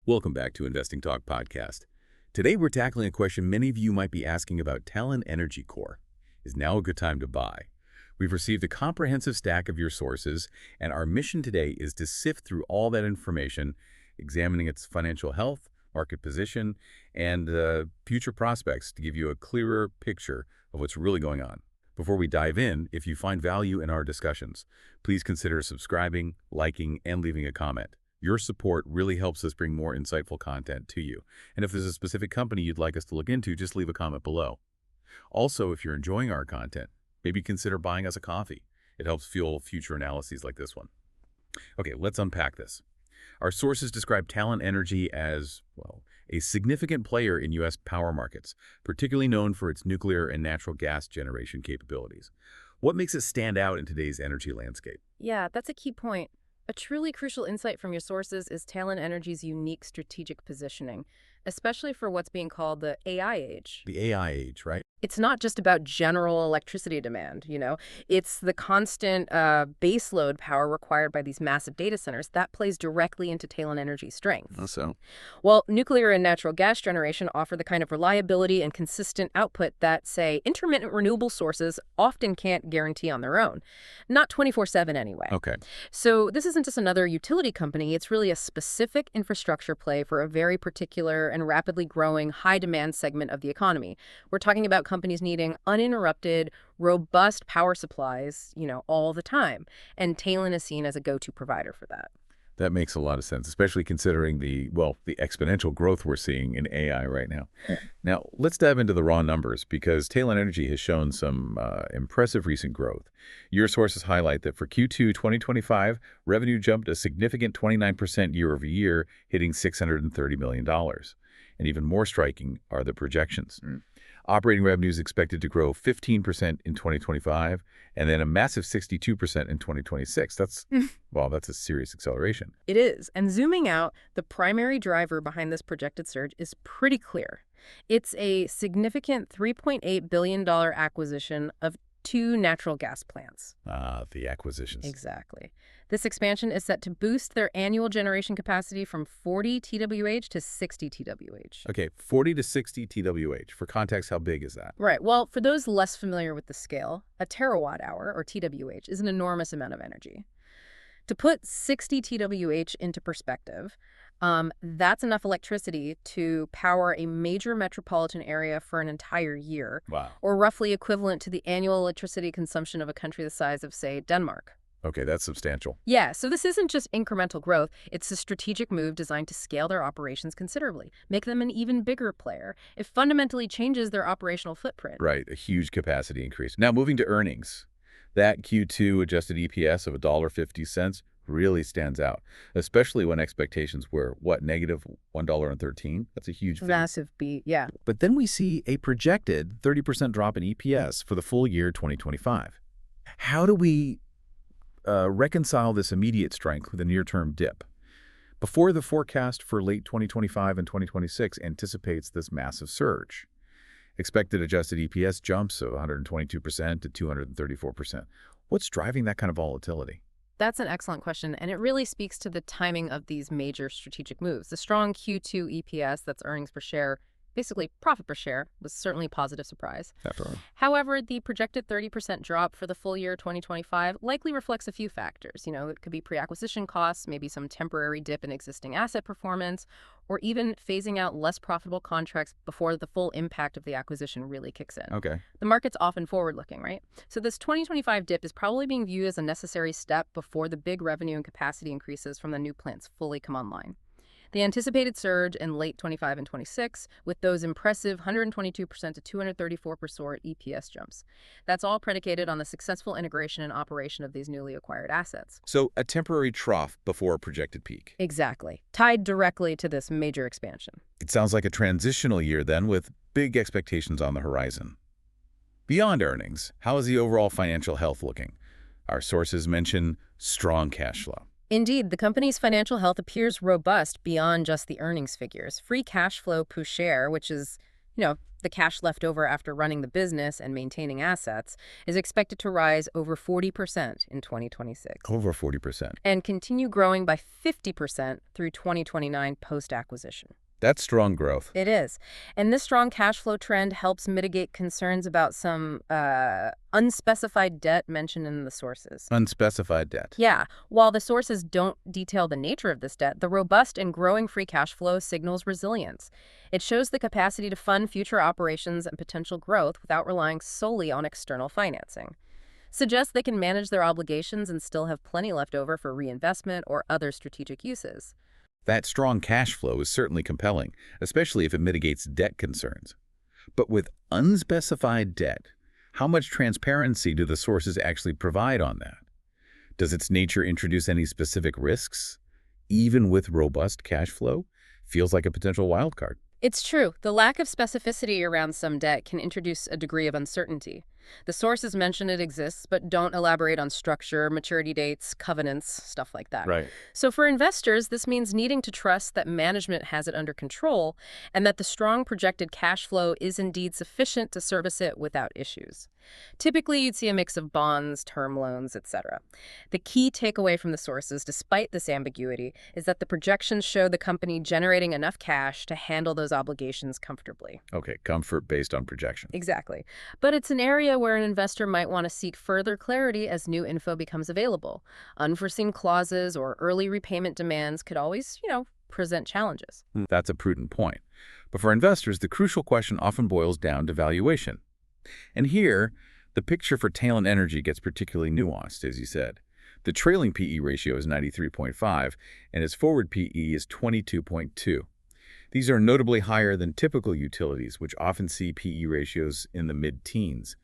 Welcome back to Investing Talk Podcast. Today we're tackling a question many of you might be asking about Talen Energy Corp. Is now a good time to buy? We've received a comprehensive stack of your sources, and our mission today is to sift through all that information, examining its financial health, market position, and future prospects to give you a clearer picture of what's really going on. Before we dive in, if you find value in our discussions, please consider subscribing, liking, and leaving a comment. Your support really helps us bring more insightful content to you. And if there's a specific company you'd like us to look into, just leave a comment below. Also, if you're enjoying our content, maybe consider buying us a coffee. It helps fuel future analyses like this one. Okay, let's unpack this. Our sources describe Talen Energy as, well, a significant player in U.S. power markets, particularly known for its nuclear and natural gas generation capabilities. What makes it stand out in today's energy landscape? Yeah, that's a key point. A truly crucial insight from your sources is Talen Energy's unique strategic positioning, especially for what's being called the AI age. The AI age, right? It's not just about general electricity demand, It's the constant baseload power required by these massive data centers that plays directly into Talen Energy's strength. So, Well, nuclear and natural gas generation offer the kind of reliability and consistent output that, say, intermittent renewable sources often can't guarantee on their own. Not 24/7 anyway. okay. So this isn't just another utility company. It's really a specific infrastructure play for a very particular and rapidly growing high-demand segment of the economy. We're talking about companies needing uninterrupted, robust power supplies, all the time. And Talen is seen as a go-to provider for that. That makes a lot of sense, especially considering the exponential growth we're seeing in AI right now. Now, let's dive into the raw numbers because Talen Energy has shown some impressive recent growth. Your sources highlight that for Q2 2025, revenue jumped a significant 29% year over year, hitting $630 million. And even more striking are the projections. Operating revenue is expected to grow 15% in 2025, and then a massive 62% in 2026. That's a serious acceleration. It is. And zooming out, the primary driver behind this projected surge is pretty clear. It's a significant $3.8 billion acquisition of 2 natural gas plants. The acquisitions. Exactly. This expansion is set to boost their annual generation capacity from 40 TWH to 60 TWH. Okay, 40 to 60 TWH. For context, how big is that? Right. Well, for those less familiar with the scale, a terawatt hour, or TWH, is an enormous amount of energy. To put 60 TWH into perspective, that's enough electricity to power a major metropolitan area for an entire year. Wow. Or roughly equivalent to the annual electricity consumption of a country the size of, say, Denmark. Okay, that's substantial. Yeah, so this isn't just incremental growth. It's a strategic move designed to scale their operations considerably, make them an even bigger player. It fundamentally changes their operational footprint. Right, a huge capacity increase. Now, moving to earnings. That Q2 adjusted EPS of $1.50 really stands out, especially when expectations were, negative $1.13? That's a huge figure. Massive beat, yeah. But then we see a projected 30% drop in EPS for the full year 2025. How do we reconcile this immediate strength with a near-term dip before the forecast for late 2025 and 2026 anticipates this massive surge? Expected adjusted EPS jumps of 122% to 234%. What's driving that kind of volatility? That's an excellent question, and it really speaks to the timing of these major strategic moves. The strong Q2 EPS, that's earnings per share, basically profit per share, was certainly a positive surprise. After all. However, the projected 30% drop for the full year 2025 likely reflects a few factors. It could be pre-acquisition costs, maybe some temporary dip in existing asset performance, or even phasing out less profitable contracts before the full impact of the acquisition really kicks in. Okay. The market's often forward-looking, right? So this 2025 dip is probably being viewed as a necessary step before the big revenue and capacity increases from the new plants fully come online. The anticipated surge in late 25 and 26, with those impressive 122% to 234% EPS jumps. That's all predicated on the successful integration and operation of these newly acquired assets. So a temporary trough before a projected peak. Exactly. Tied directly to this major expansion. It sounds like a transitional year then, with big expectations on the horizon. Beyond earnings, how is the overall financial health looking? Our sources mention strong cash flow. Indeed, the company's financial health appears robust beyond just the earnings figures. Free cash flow per share, which is, the cash left over after running the business and maintaining assets, is expected to rise over 40% in 2026. Over 40%. And continue growing by 50% through 2029 post-acquisition. That's strong growth. It is. And this strong cash flow trend helps mitigate concerns about some unspecified debt mentioned in the sources. Unspecified debt. Yeah. While the sources don't detail the nature of this debt, the robust and growing free cash flow signals resilience. It shows the capacity to fund future operations and potential growth without relying solely on external financing. Suggests they can manage their obligations and still have plenty left over for reinvestment or other strategic uses. That strong cash flow is certainly compelling, especially if it mitigates debt concerns. But with unspecified debt, how much transparency do the sources actually provide on that? Does its nature introduce any specific risks? Even with robust cash flow, feels like a potential wildcard. It's true. The lack of specificity around some debt can introduce a degree of uncertainty. The sources mention it exists, but don't elaborate on structure, maturity dates, covenants, stuff like that. Right. So for investors, this means needing to trust that management has it under control and that the strong projected cash flow is indeed sufficient to service it without issues. Typically, you'd see a mix of bonds, term loans, etc. The key takeaway from the sources, despite this ambiguity, is that the projections show the company generating enough cash to handle those obligations comfortably. Okay, comfort based on projection. Exactly. But it's an area where an investor might want to seek further clarity as new info becomes available. Unforeseen clauses or early repayment demands could always, present challenges. That's a prudent point. But for investors, the crucial question often boils down to valuation. And here, the picture for Talen Energy gets particularly nuanced, as you said. The trailing PE ratio is 93.5, and its forward PE is 22.2. These are notably higher than typical utilities, which often see PE ratios in the mid-teens.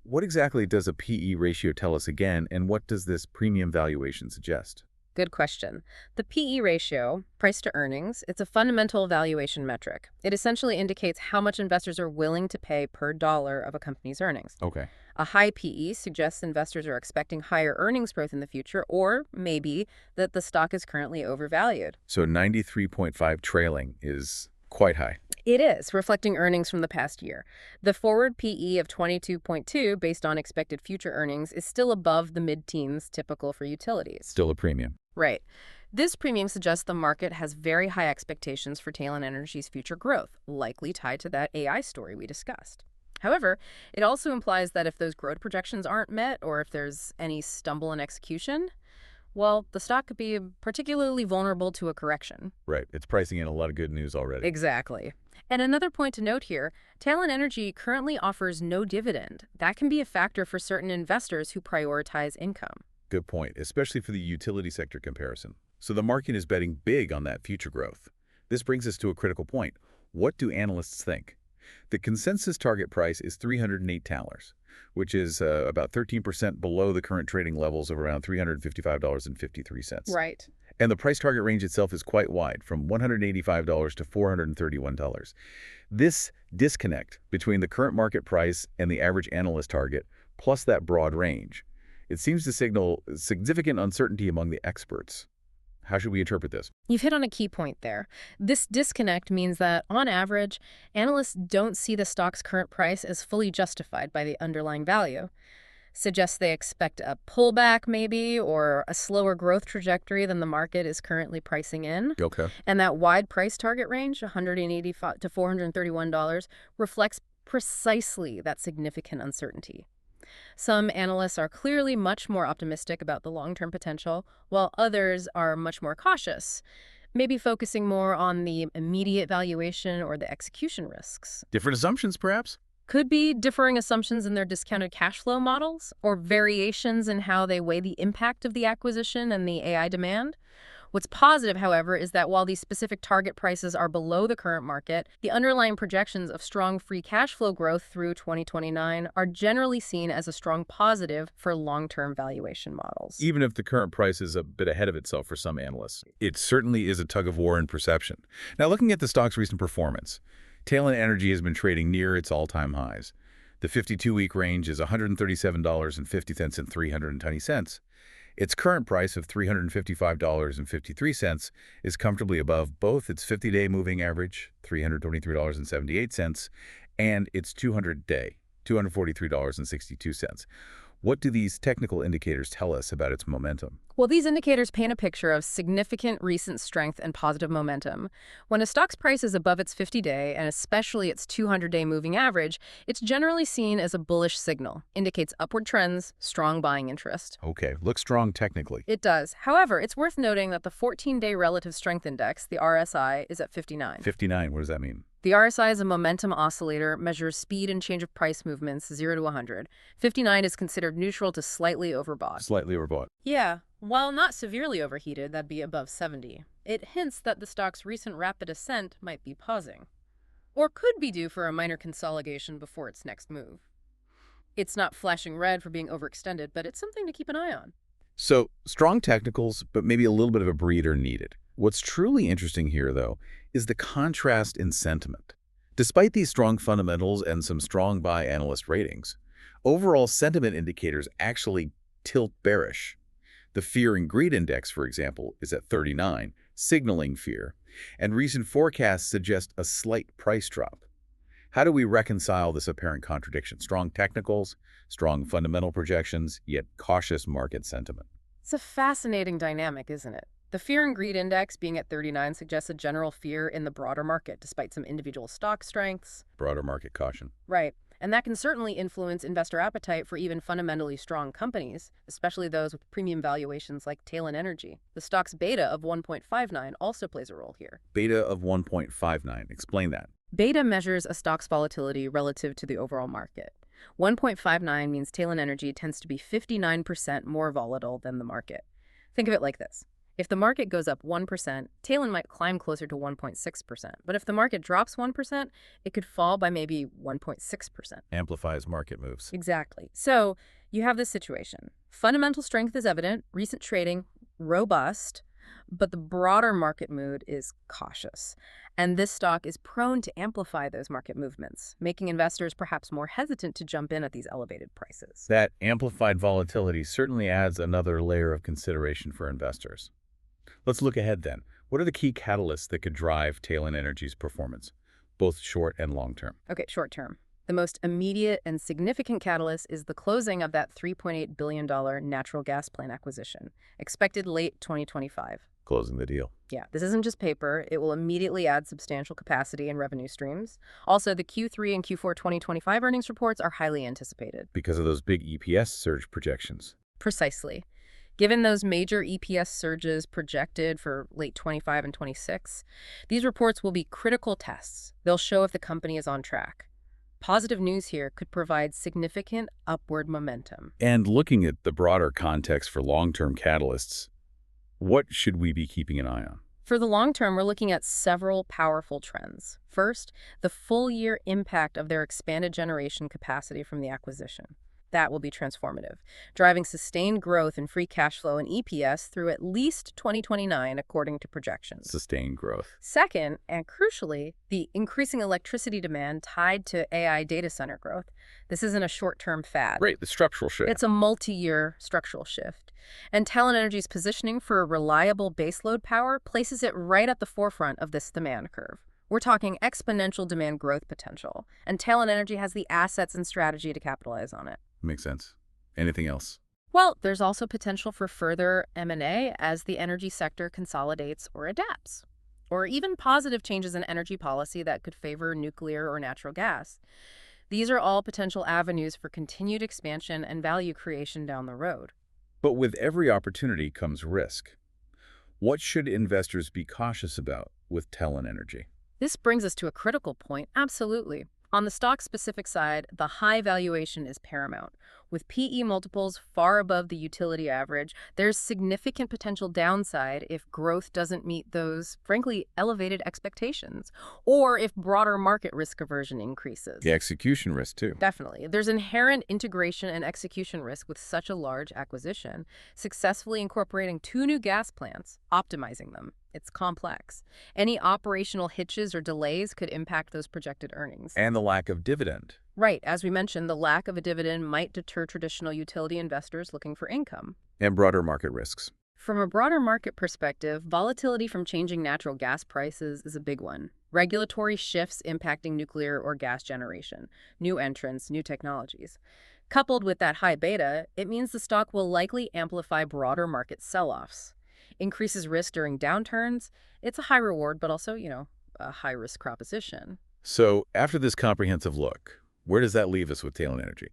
What exactly does a PE ratio tell us again, and what does this premium valuation suggest? Good question. The PE ratio, price to earnings, it's a fundamental valuation metric. It essentially indicates how much investors are willing to pay per dollar of a company's earnings. Okay. A high PE suggests investors are expecting higher earnings growth in the future, or maybe that the stock is currently overvalued. So 93.5 trailing is quite high. It is, reflecting earnings from the past year. The forward PE of 22.2, based on expected future earnings, is still above the mid-teens typical for utilities. Still a premium. Right. This premium suggests the market has very high expectations for Talen Energy's future growth, likely tied to that AI story we discussed. However, it also implies that if those growth projections aren't met, or if there's any stumble in execution, well, the stock could be particularly vulnerable to a correction. Right. It's pricing in a lot of good news already. Exactly. And another point to note here, Talen Energy currently offers no dividend. That can be a factor for certain investors who prioritize income. Good point, especially for the utility sector comparison. So the market is betting big on that future growth. This brings us to a critical point. What do analysts think? The consensus target price is $308, which is about 13% below the current trading levels of around $355.53. Right. And the price target range itself is quite wide, from $185 to $431. This disconnect between the current market price and the average analyst target, plus that broad range, it seems to signal significant uncertainty among the experts. How should we interpret this? You've hit on a key point there. This disconnect means that, on average, analysts don't see the stock's current price as fully justified by the underlying value. Suggests they expect a pullback, maybe, or a slower growth trajectory than the market is currently pricing in. Okay. And that wide price target range, $185 to $431, reflects precisely that significant uncertainty. Some analysts are clearly much more optimistic about the long-term potential, while others are much more cautious, maybe focusing more on the immediate valuation or the execution risks. Different assumptions, perhaps? Could be differing assumptions in their discounted cash flow models, or variations in how they weigh the impact of the acquisition and the AI demand. What's positive, however, is that while these specific target prices are below the current market, the underlying projections of strong free cash flow growth through 2029 are generally seen as a strong positive for long-term valuation models. Even if the current price is a bit ahead of itself for some analysts, it certainly is a tug of war in perception. Now, looking at the stock's recent performance, Talen Energy has been trading near its all-time highs. The 52-week range is $137.50 and 320 cents. Its current price of $355.53 is comfortably above both its 50-day moving average, $323.78, and its 200-day, $243.62. What do these technical indicators tell us about its momentum? Well, these indicators paint a picture of significant recent strength and positive momentum. When a stock's price is above its 50-day and especially its 200-day moving average, it's generally seen as a bullish signal, indicates upward trends, strong buying interest. Okay, looks strong technically. It does. However, it's worth noting that the 14-day relative strength index, the RSI, is at 59. 59, what does that mean? The RSI is a momentum oscillator, measures speed and change of price movements 0 to 100. 59 is considered neutral to slightly overbought. Slightly overbought. Yeah, while not severely overheated, that'd be above 70. It hints that the stock's recent rapid ascent might be pausing, or could be due for a minor consolidation before its next move. It's not flashing red for being overextended, but it's something to keep an eye on. So, strong technicals, but maybe a little bit of a breather needed. What's truly interesting here, though, is the contrast in sentiment. Despite these strong fundamentals and some strong buy analyst ratings, overall sentiment indicators actually tilt bearish. The Fear and Greed Index, for example, is at 39, signaling fear, and recent forecasts suggest a slight price drop. How do we reconcile this apparent contradiction? Strong technicals, strong fundamental projections, yet cautious market sentiment. It's a fascinating dynamic, isn't it? The Fear and Greed Index being at 39 suggests a general fear in the broader market, despite some individual stock strengths. Broader market caution. Right. And that can certainly influence investor appetite for even fundamentally strong companies, especially those with premium valuations like Talen Energy. The stock's beta of 1.59 also plays a role here. Beta of 1.59. Explain that. Beta measures a stock's volatility relative to the overall market. 1.59 means Talen Energy tends to be 59% more volatile than the market. Think of it like this. If the market goes up 1%, Talen might climb closer to 1.6%. But if the market drops 1%, it could fall by maybe 1.6%. Amplifies market moves. Exactly. So you have this situation. Fundamental strength is evident, recent trading, robust, but the broader market mood is cautious. And this stock is prone to amplify those market movements, making investors perhaps more hesitant to jump in at these elevated prices. That amplified volatility certainly adds another layer of consideration for investors. Let's look ahead then. What are the key catalysts that could drive Talen Energy's performance, both short and long term? Okay, short term. The most immediate and significant catalyst is the closing of that $3.8 billion natural gas plant acquisition, expected late 2025. Closing the deal. Yeah, this isn't just paper. It will immediately add substantial capacity and revenue streams. Also, the Q3 and Q4 2025 earnings reports are highly anticipated. Because of those big EPS surge projections. Precisely. Given those major EPS surges projected for late 25 and 26, these reports will be critical tests. They'll show if the company is on track. Positive news here could provide significant upward momentum. And looking at the broader context for long-term catalysts, what should we be keeping an eye on? For the long term, we're looking at several powerful trends. First, the full-year impact of their expanded generation capacity from the acquisition. That will be transformative, driving sustained growth in free cash flow and EPS through at least 2029, according to projections. Sustained growth. Second, and crucially, the increasing electricity demand tied to AI data center growth. This isn't a short-term fad. Right, the structural shift. It's a multi-year structural shift. And Talen Energy's positioning for reliable baseload power places it right at the forefront of this demand curve. We're talking exponential demand growth potential, and Talen Energy has the assets and strategy to capitalize on it. Makes sense. Anything else? Well, there's also potential for further M&A as the energy sector consolidates or adapts, or even positive changes in energy policy that could favor nuclear or natural gas. These are all potential avenues for continued expansion and value creation down the road. But with every opportunity comes risk. What should investors be cautious about with Talen Energy? This brings us to a critical point. Absolutely. On the stock-specific side, the high valuation is paramount. With PE multiples far above the utility average, there's significant potential downside if growth doesn't meet those, frankly, elevated expectations, or if broader market risk aversion increases. The execution risk, too. Definitely. There's inherent integration and execution risk with such a large acquisition. Successfully incorporating 2 new gas plants, optimizing them. It's complex. Any operational hitches or delays could impact those projected earnings. And the lack of dividend. Right, as we mentioned, the lack of a dividend might deter traditional utility investors looking for income. And broader market risks. From a broader market perspective, volatility from changing natural gas prices is a big one. Regulatory shifts impacting nuclear or gas generation, new entrants, new technologies. Coupled with that high beta, it means the stock will likely amplify broader market sell-offs. Increases risk during downturns. It's a high reward, but also, a high risk proposition. So after this comprehensive look, where does that leave us with Talen Energy?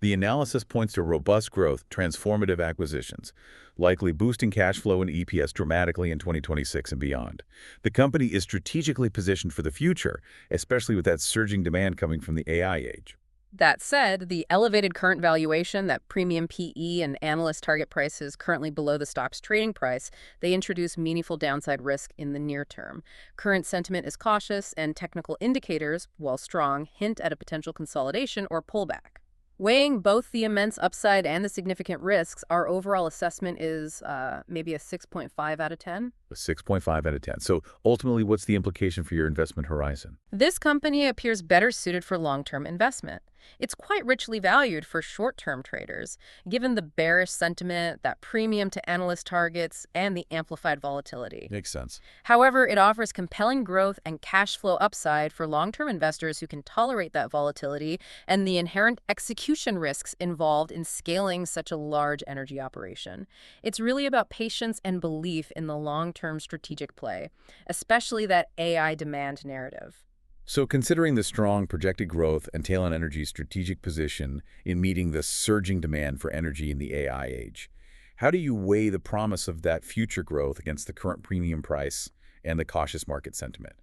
The analysis points to robust growth, transformative acquisitions, likely boosting cash flow and EPS dramatically in 2026 and beyond. The company is strategically positioned for the future, especially with that surging demand coming from the AI age. That said, the elevated current valuation, that premium PE and analyst target prices currently below the stock's trading price, they introduce meaningful downside risk in the near term. Current sentiment is cautious, and technical indicators, while strong, hint at a potential consolidation or pullback. Weighing both the immense upside and the significant risks, our overall assessment is maybe a 6.5 out of 10. A 6.5 out of 10. So ultimately, what's the implication for your investment horizon? This company appears better suited for long-term investment. It's quite richly valued for short-term traders, given the bearish sentiment, that premium to analyst targets, and the amplified volatility. Makes sense. However, it offers compelling growth and cash flow upside for long-term investors who can tolerate that volatility and the inherent execution risks involved in scaling such a large energy operation. It's really about patience and belief in the long-term strategic play, especially that AI demand narrative. So considering the strong projected growth and Talen Energy's strategic position in meeting the surging demand for energy in the AI age, how do you weigh the promise of that future growth against the current premium price and the cautious market sentiment?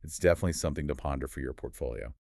It's definitely something to ponder for your portfolio.